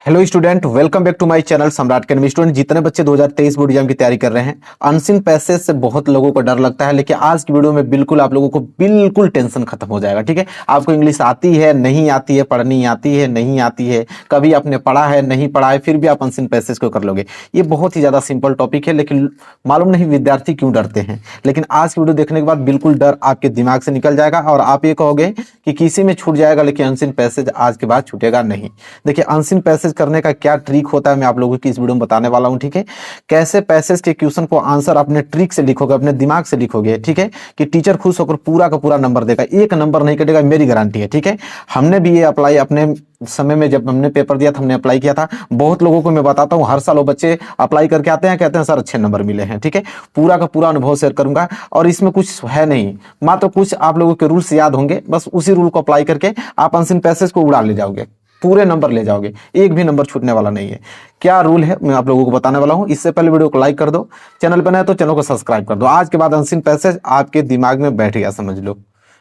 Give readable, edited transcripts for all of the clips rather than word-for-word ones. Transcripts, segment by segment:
Hello student, welcome back to my channel Samrat academy. Student, जितने बच्चे 2023 board exam की तैयारी कर रहे हैं, अनसीन पैसेज से बहुत लोगों को डर लगता है, लेकिन आज की वीडियो में बिल्कुल आप लोगों को बिल्कुल टेंशन खत्म हो जाएगा। ठीक है, आपको इंग्लिश आती है नहीं आती है, पढ़नी आती है नहीं आती है, कभी आपने पढ़ा है नहीं पढ़ा है, फिर भी आप अनसीन पैसेज को कर लोगे। ये बहुत ही ज्यादा सिंपल टॉपिक है, लेकिन मालूम नहीं विद्यार्थी क्यों डरते हैं। लेकिन आज की वीडियो देखने के बाद बिल्कुल डर आपके दिमाग से निकल जाएगा और आप ये कहोगे कि किसी में छूट जाएगा, लेकिन अनसीन पैसेज आज के बाद छूटेगा नहीं। देखिए, अनसीन पैसेज करने का क्या ट्रिक होता है मैं आप लोगों की इस वीडियो में बताने वाला हूं। ठीक है, कैसे पैसेज के क्वेश्चन को आंसर अपने ट्रिक से लिखोगे, अपने दिमाग से लिखोगे। ठीक है, कि टीचर खुश होकर पूरा का पूरा नंबर देगा, एक नंबर नहीं कटेगा, मेरी गारंटी है। ठीक है, हमने भी ये अप्लाई अपने समय में जब हमने पेपर दिया था, हमने अप्लाई किया था। बहुत लोगों को मैं बताता हूं, हर साल वो बच्चे अप्लाई करके आते हैं, कहते हैं सर अच्छे नंबर मिले हैं। ठीक है, पूरा का पूरा अनुभव शेयर करूंगा और इसमें कुछ है नहीं, मात्र कुछ आप लोगों के रूल्स याद होंगे, बस उसी रूल को अप्लाई करके आप अनसीन पैसेज को उड़ा ले जाओगे, पूरे नंबर ले जाओगे, एक भी नंबर छूटने वाला नहीं है। क्या रूल है मैं आप लोगों को बताने वाला हूं। इससे पहले वीडियो को लाइक कर दो, चैनल पर नए तो चैनल को सब्सक्राइब कर दो। आज के बाद अनसीन पैसेज आपके दिमाग में बैठ गया, समझ लो।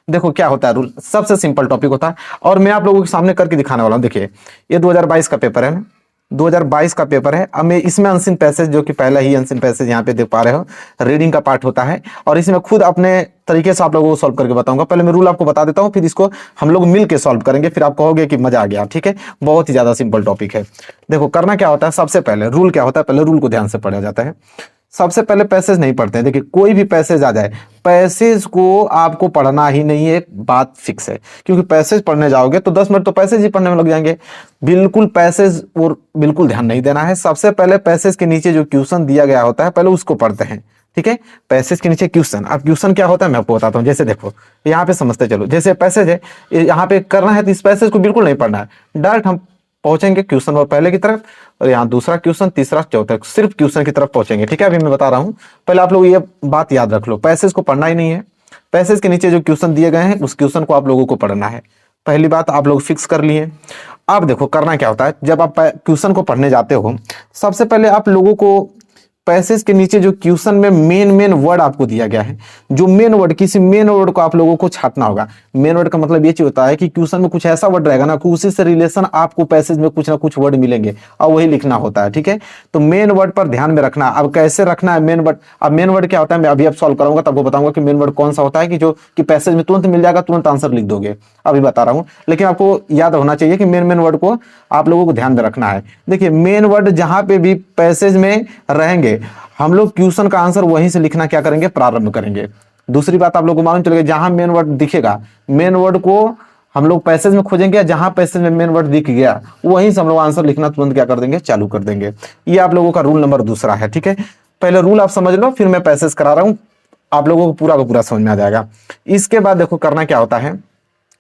देखो क्या होता है रूल, सबसे सिंपल टॉपिक होता है और मैं आप लोगों के सामने करके दिखाने वाला हूं। देखिए, ये 2022 का पेपर है ना, 2022 का पेपर है। अब मैं इसमें अनसीन पैसेज, जो कि पहला ही अनसीन पैसेज यहाँ पे देख पा रहे हो, रीडिंग का पार्ट होता है और इसमें खुद अपने तरीके से आप लोगों को सॉल्व करके बताऊंगा। पहले मैं रूल आपको बता देता हूँ, फिर इसको हम लोग मिल के सॉल्व करेंगे, फिर आप कहोगे कि मजा आ गया। ठीक है, बहुत ही ज्यादा सिंपल टॉपिक है। देखो करना क्या होता है, सबसे पहले रूल क्या होता है, पहले रूल को ध्यान से पढ़ा जाता है। सबसे पहले पैसेज नहीं पढ़ते हैं। देखिए, कोई भी पैसेज आ जाए, पैसेज को आपको पढ़ना ही नहीं है, बात फिक्स है। क्योंकि पैसेज पढ़ने जाओगे तो 10 मिनट तो पैसेज ही पढ़ने में लग जाएंगे। बिल्कुल पैसेज और बिल्कुल ध्यान नहीं देना है। सबसे पहले पैसेज के नीचे जो क्वेश्चन दिया गया होता है, पहले उसको पढ़ते हैं। ठीक है, पैसेज के नीचे क्वेश्चन। अब क्वेश्चन क्या होता है मैं आपको बताता हूँ। जैसे देखो, यहाँ पे समझते चलो, जैसे पैसेज है, यहाँ पे करना है तो इस पैसेज को बिल्कुल नहीं पढ़ना है। डायरेक्ट हम पहुंचेंगे क्वेश्चन और पहले की तरफ, और यहाँ दूसरा क्वेश्चन, तीसरा, चौथा, सिर्फ क्वेश्चन की तरफ पहुंचेंगे। ठीक है, अभी मैं बता रहा हूं, पहले आप लोग ये बात याद रख लो, पैसेज को पढ़ना ही नहीं है। पैसेज के नीचे जो क्वेश्चन दिए गए हैं उस क्वेश्चन को आप लोगों को पढ़ना है। पहली बात आप लोग फिक्स कर लिए। अब देखो करना क्या होता है, जब आप क्वेश्चन को पढ़ने जाते हो, सबसे पहले आप लोगों को पैसेज के नीचे जो क्वेश्चन में मेन वर्ड आपको दिया गया है, जो मेन वर्ड, किसी मेन वर्ड को आप लोगों को छाटना होगा। मेन वर्ड का मतलब ये चीज होता है कि क्वेश्चन में कुछ ऐसा वर्ड रहेगा ना कि उसी से रिलेशन आपको पैसेज में कुछ ना कुछ वर्ड मिलेंगे और वही लिखना होता है। ठीक है, तो मेन वर्ड पर ध्यान में रखना। अब कैसे रखना है मेन वर्ड, अब मेन वर्ड क्या होता है मैं अभी अब सॉल्व करूंगा, तब बताऊंगा कि मेन वर्ड कौन सा होता है, कि जो कि पैसेज में तुरंत मिल जाएगा, तुरंत आंसर लिख दोगे। अभी बता रहा हूं, लेकिन आपको याद होना चाहिए कि मेन वर्ड को आप लोगों को ध्यान में रखना है। देखिए, मेन वर्ड जहां पे भी पैसेज में रहेंगे, हम लोग क्वेश्चन का आंसर वहीं से लिखना क्या करेंगे, प्रारंभ करेंगे। दूसरी बात आप लोगों को मालूम चलेगा, जहां मेन वर्ड दिखेगा, मेन वर्ड को हम लोग पैसेज में खोजेंगे, जहां पैसेज में मेन वर्ड दिख गया वहीं से हम लोग आंसर लिखना तुरंत क्या कर देंगे, चालू कर देंगे। ये आप लोगों का रूल नंबर दूसरा है। ठीक है, पहले रूल आप समझ लो, फिर मैं पैसेज करा रहा हूं, आप लोगों को पूरा का पूरा समझ में आ जाएगा। इसके बाद देखो करना क्या होता है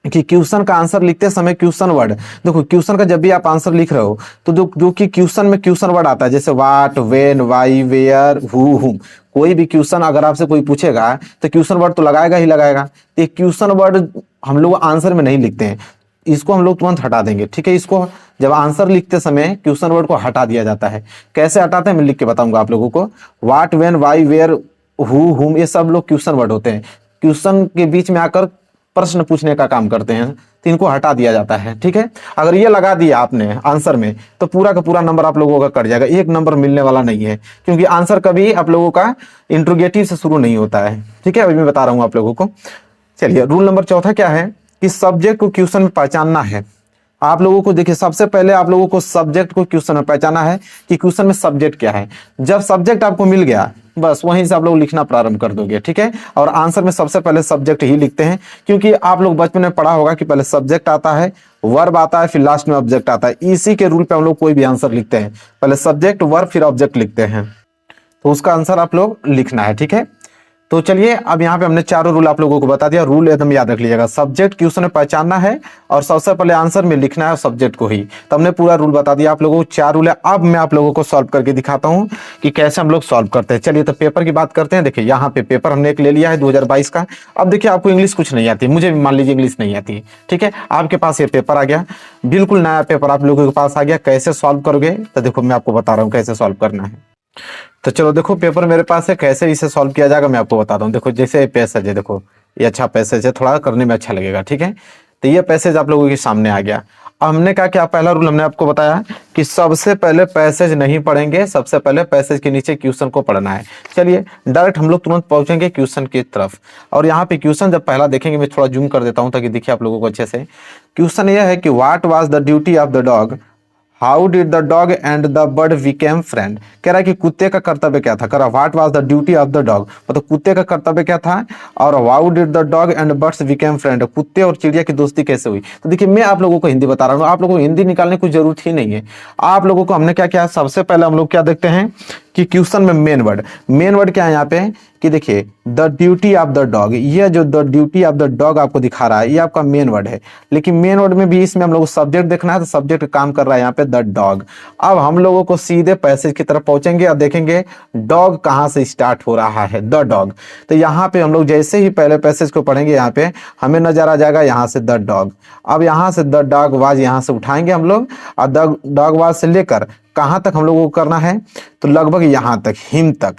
कि क्वेश्चन का आंसर लिखते समय क्वेश्चन वर्ड, देखो क्वेश्चन का जब भी आप आंसर लिख रहे हो तो जो कि क्वेश्चन में क्वेश्चन वर्ड आता है, जैसे व्हाट, व्हेन, व्हाई, वेयर, हुम, कोई भी क्वेश्चन अगर आपसे कोई पूछेगा तो क्वेश्चन वर्ड तो लगाएगा ही लगाएगा। तो क्वेश्चन वर्ड हम लोग आंसर में नहीं लिखते हैं, इसको हम लोग तुरंत हटा देंगे। ठीक है, इसको जब आंसर लिखते समय क्वेश्चन वर्ड को हटा दिया जाता है। कैसे हटाते हैं मैं लिख के बताऊंगा आप लोगों को। व्हाट, व्हेन, व्हाई, वेयर, हुम, ये सब लोग क्वेश्चन वर्ड होते हैं, क्वेश्चन के बीच में आकर प्रश्न पूछने का काम करते हैं, तो इनको हटा दिया जाता है। ठीक है, अगर ये लगा दिया आपने आंसर में तो पूरा का पूरा नंबर आप लोगों का कट जाएगा, एक नंबर मिलने वाला नहीं है, क्योंकि आंसर कभी आप लोगों का इंट्रोगेटिव से शुरू नहीं होता है। ठीक है, अभी मैं बता रहा हूं आप लोगों को। चलिए, रूल नंबर चौथा क्या है कि सब्जेक्ट को क्वेश्चन में पहचानना है। आप लोगों को देखिए, सबसे पहले आप लोगों को सब्जेक्ट को क्वेश्चन में पहचाना है कि क्वेश्चन में सब्जेक्ट क्या है। जब सब्जेक्ट आपको मिल गया, बस वहीं से आप लोग लिखना प्रारंभ कर दोगे। ठीक है, और आंसर में सबसे पहले सब्जेक्ट ही लिखते हैं, क्योंकि आप लोग बचपन में पढ़ा होगा कि पहले सब्जेक्ट आता है, वर्ब आता है, फिर लास्ट में ऑब्जेक्ट आता है। इसी के रूल पे हम लोग कोई भी आंसर लिखते हैं, पहले सब्जेक्ट, वर्ब, फिर ऑब्जेक्ट लिखते हैं, तो उसका आंसर आप लोग लिखना है। ठीक है, तो चलिए, अब यहाँ पे हमने चारों रूल आप लोगों को बता दिया। रूल एकदम याद रख लीजिएगा, सब्जेक्ट क्वेश्चन में पहचानना है और सबसे पहले आंसर में लिखना है सब्जेक्ट को ही। तो हमने पूरा रूल बता दिया आप लोगों को, 4 रूल है। अब मैं आप लोगों को सॉल्व करके दिखाता हूँ कि कैसे हम लोग सॉल्व करते हैं। चलिए, तो पेपर की बात करते हैं। देखिए, यहाँ पे पेपर हमने एक ले लिया है 2022 का। अब देखिए, आपको इंग्लिश कुछ नहीं आती, मुझे भी मान लीजिए इंग्लिश नहीं आती। ठीक है, आपके पास ये पेपर आ गया, बिल्कुल नया पेपर आप लोगों के पास आ गया। कैसे सॉल्व करोगे, तो देखो मैं आपको बता रहा हूँ कैसे सॉल्व करना है। तो चलो देखो, पेपर मेरे पास है, कैसे इसे सॉल्व किया जाएगा मैं आपको बताता हूँ। देखो, जैसे पैसेज है, देखो ये अच्छा पैसेज है, थोड़ा करने में अच्छा लगेगा। ठीक है, तो ये पैसेज आप लोगों के सामने आ गया। हमने क्या किया, पहला रूल हमने आपको बताया कि सबसे पहले पैसेज नहीं पढ़ेंगे, सबसे पहले पैसेज के नीचे क्वेश्चन को पढ़ना है। चलिए डायरेक्ट हम लोग तुरंत पहुंचेंगे क्वेश्चन की तरफ। और यहाँ पे क्वेश्चन जब पहला देखेंगे, मैं थोड़ा जूम कर देता हूं ताकि दिखे आप लोगों को अच्छे से। क्वेश्चन यह है कि what was the duty of the dog, how did the dog and the bird became friend. कह रहा है कि कुत्ते का कर्तव्य क्या था, कह रहा what was the duty of the dog, मतलब कुत्ते का कर्तव्य क्या था, और how did the dog and birds became friend, कुत्ते और चिड़िया की दोस्ती कैसे हुई। तो देखिए मैं आप लोगों को हिंदी बता रहा हूँ, आप लोगों को हिंदी निकालने की जरूरत ही नहीं है। आप लोगों को हमने क्या किया, सबसे पहले हम लोग क्या देखते हैं कि क्वेश्चन में मेन वर्ड क्या है यहाँ पे, कि देखिए the duty of the dog, ये जो the duty of the dog आपको दिखा रहा है ये आपका मेन वर्ड है। लेकिन मेन वर्ड में भी इसमें हम लोग को सब्जेक्ट देखना है, तो सब्जेक्ट काम कर रहा है यहाँ पे द डॉग। अब हम लोगों को सीधे पैसेज की तरफ पहुंचेंगे और देखेंगे डॉग कहाँ से स्टार्ट हो रहा है, द डॉग। तो यहाँ पे हम लोग जैसे ही पहले पैसेज को पढ़ेंगे यहाँ पे हमें नजर आ जाएगा यहाँ से द डॉग। अब यहाँ से द डॉग वाज यहाँ से उठाएंगे हम लोग, और द डॉग वाज से लेकर कहाँ तक हम लोगों को करना है, तो लगभग यहाँ तक, हिम तक।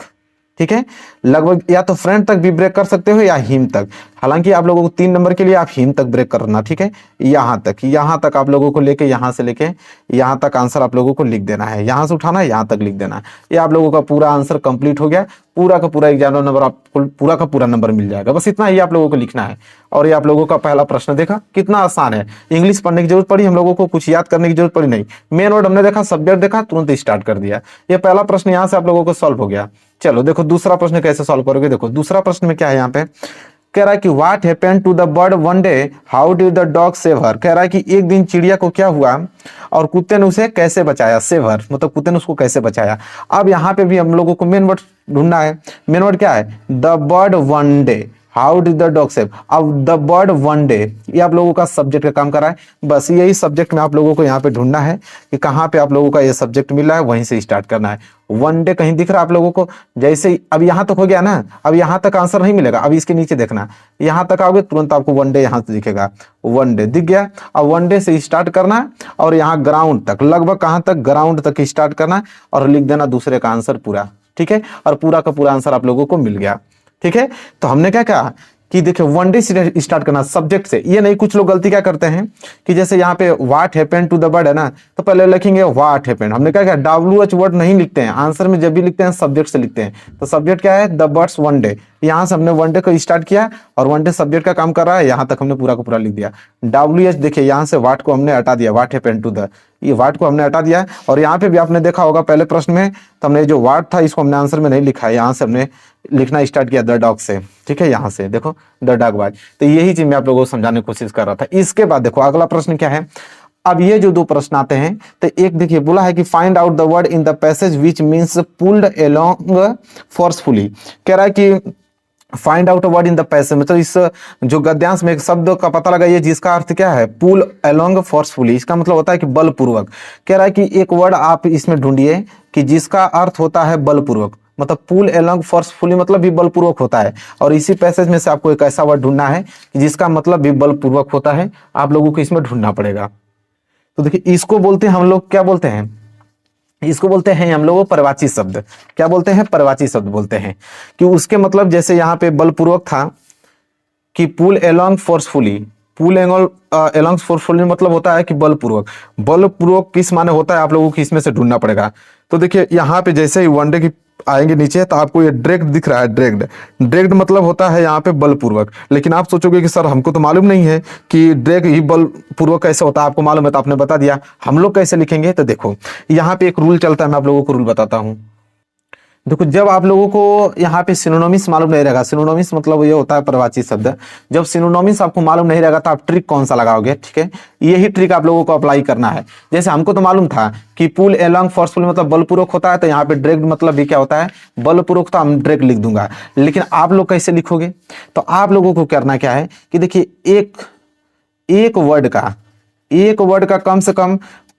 ठीक है, लगभग या तो फ्रंट तक भी ब्रेक कर सकते हो या हिम तक। हालांकि आप लोगों को 3 नंबर के लिए आप हिम तक ब्रेक करना। ठीक है, यहाँ तक आप लोगों को लेके यहाँ से लेके यहाँ तक आंसर आप लोगों को लिख देना है, यहाँ से उठाना है यहाँ तक लिख देना है। ये आप लोगों का पूरा आंसर कंप्लीट हो गया, पूरा का पूरा एग्जाम नंबर आपको पूरा का पूरा नंबर मिल जाएगा। बस इतना ही आप लोगों को लिखना है। और ये आप लोगों का पहला प्रश्न देखा कितना आसान है, इंग्लिश पढ़ने की जरूरत पड़ी हम लोगों को, कुछ याद करने की जरूरत पड़ी नहीं। मेन वर्ड हमने देखा, सब्जेक्ट देखा, तुरंत स्टार्ट कर दिया। ये पहला प्रश्न यहाँ से आप लोगों को सॉल्व हो गया। चलो देखो दूसरा प्रश्न कैसे सॉल्व करोगे। देखो दूसरा प्रश्न में क्या है, यहाँ पे कह रहा है कि what happened to the bird one day, how did the dog save her. कह रहा है कि एक दिन चिड़िया को क्या हुआ और कुत्ते ने उसे कैसे बचाया, सेव हर मतलब कुत्ते ने उसको कैसे बचाया। अब यहाँ पे भी हम लोगों को मेन वर्ड ढूंढना है। मेन वर्ड क्या है, the bird one day, how did the dog save. अब द बर्ड वन डे ये आप लोगों का सब्जेक्ट का काम कर रहा है। बस यही सब्जेक्ट में आप लोगों को यहाँ पे ढूंढना है कि कहाँ पे आप लोगों का ये सब्जेक्ट मिल रहा है, वहीं से स्टार्ट करना है। वन डे कहीं दिख रहा है आप लोगों को, जैसे ही अब यहाँ तक हो गया ना, अब यहाँ तक आंसर नहीं मिलेगा, अब इसके नीचे देखना, यहाँ तक आओगे तुरंत आपको वन डे यहाँ से दिखेगा, वन डे दिख गया। अब वन डे से स्टार्ट करना और यहाँ ग्राउंड तक, लगभग कहाँ तक, ग्राउंड तक स्टार्ट करना और लिख देना दूसरे का आंसर पूरा। ठीक है, और पूरा का पूरा आंसर आप लोगों को मिल गया। ठीक है, तो हमने क्या कहा कि देखिए वन डे से स्टार्ट करना सब्जेक्ट से। ये नहीं, कुछ लोग गलती क्या करते हैं कि जैसे यहाँ पे what happened to the bird है ना, तो पहले लिखेंगे व्हाट हैपेंड। हमने क्या किया, WH वर्ड नहीं लिखते हैं आंसर में, जब भी लिखते हैं सब्जेक्ट से लिखते हैं। तो सब्जेक्ट क्या है, द बर्ड्स वन डे। यहाँ से हमने वन डे को स्टार्ट किया और वन डे सब्जेक्ट का काम कर रहा है, यहाँ तक हमने पूरा का पूरा लिख दिया। WH देखिए यहाँ से व्हाट को हमने हटा दिया, व्हाट हैपेंड टू द, ये व्हाट को हमने हटा दिया। और यहाँ पे भी आपने देखा होगा पहले प्रश्न में, तो हमने जो व्हाट था इसको हमने आंसर में नहीं लिखा है, यहाँ से हमने लिखना स्टार्ट किया द डॉग से। ठीक है, यहाँ से देखो द डॉग वाज। तो यही चीज मैं आप लोगों को समझाने की कोशिश कर रहा था। इसके बाद देखो अगला प्रश्न क्या है। अब ये जो 2 प्रश्न आते हैं, तो एक देखिए बोला है कि find out the word in the passage which means pulled along forcefully. कह रहा है कि find out a word in the passage, मतलब इस जो गद्यांश में एक शब्द का पता लगाइए जिसका अर्थ क्या है, पुल अलोंग फोर्सफुली। इसका मतलब होता है कि बलपूर्वक। कह रहा है कि एक वर्ड आप इसमें ढूंढिए कि जिसका अर्थ होता है बलपूर्वक, मतलब पुल अलोंग फोर्सफुली मतलब भी बलपूर्वक होता है। और इसी पैसेज में से आपको एक ऐसा वर्ड ढूंढना है कि जिसका मतलब भी बलपूर्वक होता है, आप लोगों को इसमें ढूंढना पड़ेगा। तो देखिए इसको बोलते हैं हम लोग, क्या बोलते हैं, इसको बोलते हैं हम लोग पर्यायवाची शब्द। क्या बोलते हैं, पर्यायवाची शब्द बोलते हैं। कि उसके मतलब जैसे यहाँ पे बलपूर्वक था कि पुल अलोंग फोर्सफुली, पुल अलोंग फोर्सफुली मतलब होता है कि बलपूर्वक। बलपूर्वक किस माने होता है आप लोगों को इसमें से ढूंढना पड़ेगा। तो देखिए यहाँ पे जैसे ही वनडे की आएंगे नीचे तो आपको ये ड्रैग्ड दिख रहा है, ड्रैग्ड मतलब होता है यहाँ पे बलपूर्वक। लेकिन आप सोचोगे कि सर हमको तो मालूम नहीं है कि ड्रैग ही बलपूर्वक कैसे होता है, आपको मालूम है तो आपने बता दिया, हम लोग कैसे लिखेंगे। तो देखो यहाँ पे एक रूल चलता है, मैं आप लोगों को रूल बताता हूँ। देखो जब आप लोगों को यहाँ पे सिनोनिम्स मालूम नहीं रहेगा, सिनोनिम्स मतलब ये होता है पर्यायवाची शब्द। जब सिनोनिम्स आपको मालूम नहीं रहेगा तो आप ट्रिक कौन सा लगाओगे, ठीक है, यही ट्रिक आप लोगों को अप्लाई करना है। जैसे हमको तो मालूम था कि पुल अलोंग फोर्सफुल मतलब बलपूर्वक होता है, तो यहाँ पे ड्रैग्ड मतलब भी क्या होता है, बलपूर्वक, तो हम ड्रैग्ड लिख दूंगा। लेकिन आप लोग कैसे लिखोगे, तो आप लोगों को करना क्या है कि देखिए एक वर्ड का कम से कम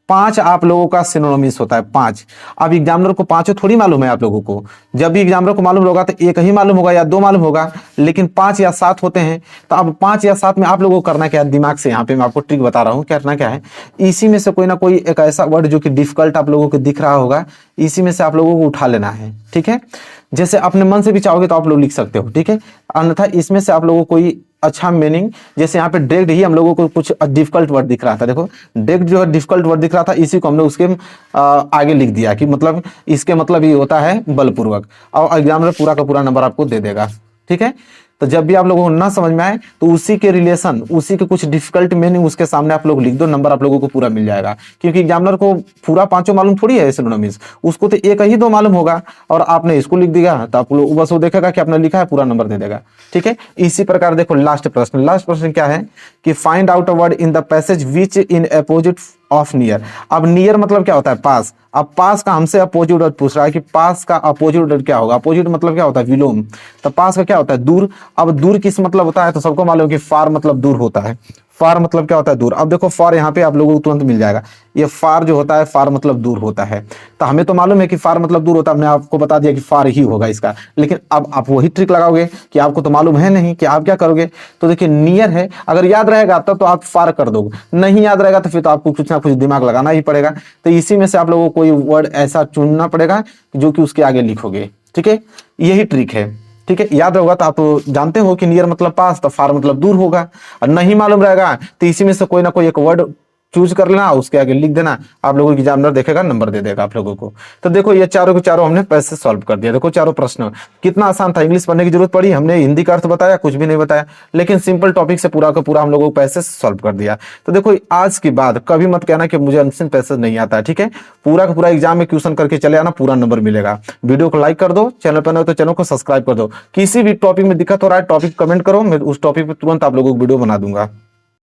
5 आप लोगों का सिनोनिम्स होता है, 5। अब एग्जामिनर को 5 थोड़ी मालूम है आप लोगों को। जब भी एग्जामिनर को मालूम होगा तो एक ही मालूम होगा या 2 मालूम होगा, लेकिन 5 या 7 होते हैं। तो अब 5 या 7 में आप लोगों को करना क्या है, दिमाग से, यहाँ पे मैं आपको ट्रिक बता रहा हूँ, करना क्या है, इसी में से कोई ना कोई एक ऐसा वर्ड जो कि डिफिकल्ट आप लोगों को दिख रहा होगा, इसी में से आप लोगों को उठा लेना है। ठीक है, जैसे अपने मन से भी चाहोगे तो आप लोग लिख सकते हो, ठीक है, अन्यथा इसमें से आप लोगों को कोई अच्छा मीनिंग, जैसे यहाँ पे डायरेक्ट ही हम लोगों को कुछ डिफिकल्ट वर्ड दिख रहा था, देखो डायरेक्ट जो है डिफिकल्ट वर्ड दिख रहा था, इसी को हमने उसके आगे लिख दिया कि मतलब इसके मतलब ये होता है बलपूर्वक, और एग्जामिनर पूरा का पूरा नंबर आपको दे देगा। ठीक है, तो जब भी आप लोगों को ना समझ में आए तो उसी के रिलेशन, उसी के कुछ डिफिकल्ट मीनिंग उसके सामने आप लोग लिख दो, नंबर आप लोगों को पूरा मिल जाएगा। क्योंकि एग्जामिनर को पूरा पांचों मालूम थोड़ी है सिनोनिम्स, उसको तो एक ही दो मालूम होगा, और आपने इसको लिख दिया तो आप लोग बस वो देखेगा कि आपने लिखा है, पूरा नंबर दे देगा। ठीक है, इसी प्रकार देखो लास्ट प्रश्न क्या है कि find out a word in the passage which in opposite of near. अब नियर मतलब क्या होता है, पास। अब पास का हमसे अपोजिट वर्ड पूछ रहा है कि पास का अपोजिट वर्ड क्या होगा। अपोजिट मतलब क्या होता है, विलोम। तो पास का क्या होता है, दूर। अब दूर किस मतलब होता है, तो सबको मालूम है कि फार मतलब दूर होता है। फार मतलब क्या होता है, दूर। अब देखो फार यहाँ पे आप लोगों को तुरंत मिल जाएगा, ये फार जो होता है, फार मतलब दूर होता है। तो हमें तो मालूम है कि फार मतलब दूर होता है, हमने आपको बता दिया कि फार ही होगा इसका। लेकिन अब आप वही ट्रिक लगाओगे कि आपको तो मालूम है नहीं, कि आप क्या करोगे, तो देखिए नियर है, अगर याद रहेगा तब तो आप फार कर दोगे, नहीं याद रहेगा तो फिर तो आपको कुछ ना कुछ दिमाग लगाना ही पड़ेगा। तो इसी में से आप लोगों को कोई वर्ड ऐसा चुनना पड़ेगा जो कि उसके आगे लिखोगे। ठीक है, यही ट्रिक है। ठीक है, याद होगा तो आप जानते हो कि नियर मतलब पास, तो फार मतलब दूर होगा। और नहीं मालूम रहेगा तो इसी में से कोई ना कोई एक वर्ड चूज कर लेना, उसके आगे लिख देना, आप लोगों की एग्जामिनर देखेगा, नंबर दे देगा आप लोगों को। तो देखो ये चारों के चारों हमने पैसे सॉल्व कर दिया। देखो चारों प्रश्न कितना आसान था, इंग्लिश पढ़ने की जरूरत पड़ी, हमने हिंदी का अर्थ बताया, कुछ भी नहीं बताया, लेकिन सिंपल टॉपिक से पूरा का पूरा हम लोगों को पैसे सॉल्व कर दिया। तो देखो आज के बाद कभी मत कहना कि मुझे अनसिन पैसे नहीं आता है। ठीक है, पूरा का पूरा एग्जाम में क्वेश्चन करके चले आना, पूरा नंबर मिलेगा। वीडियो को लाइक कर दो, चैनल पर नए हो तो चैनल को सब्सक्राइब कर दो। किसी भी टॉपिक में दिक्कत हो रहा है, टॉपिक कमेंट करो, मैं उस टॉपिक पर तुरंत आप लोगों को वीडियो बना दूंगा।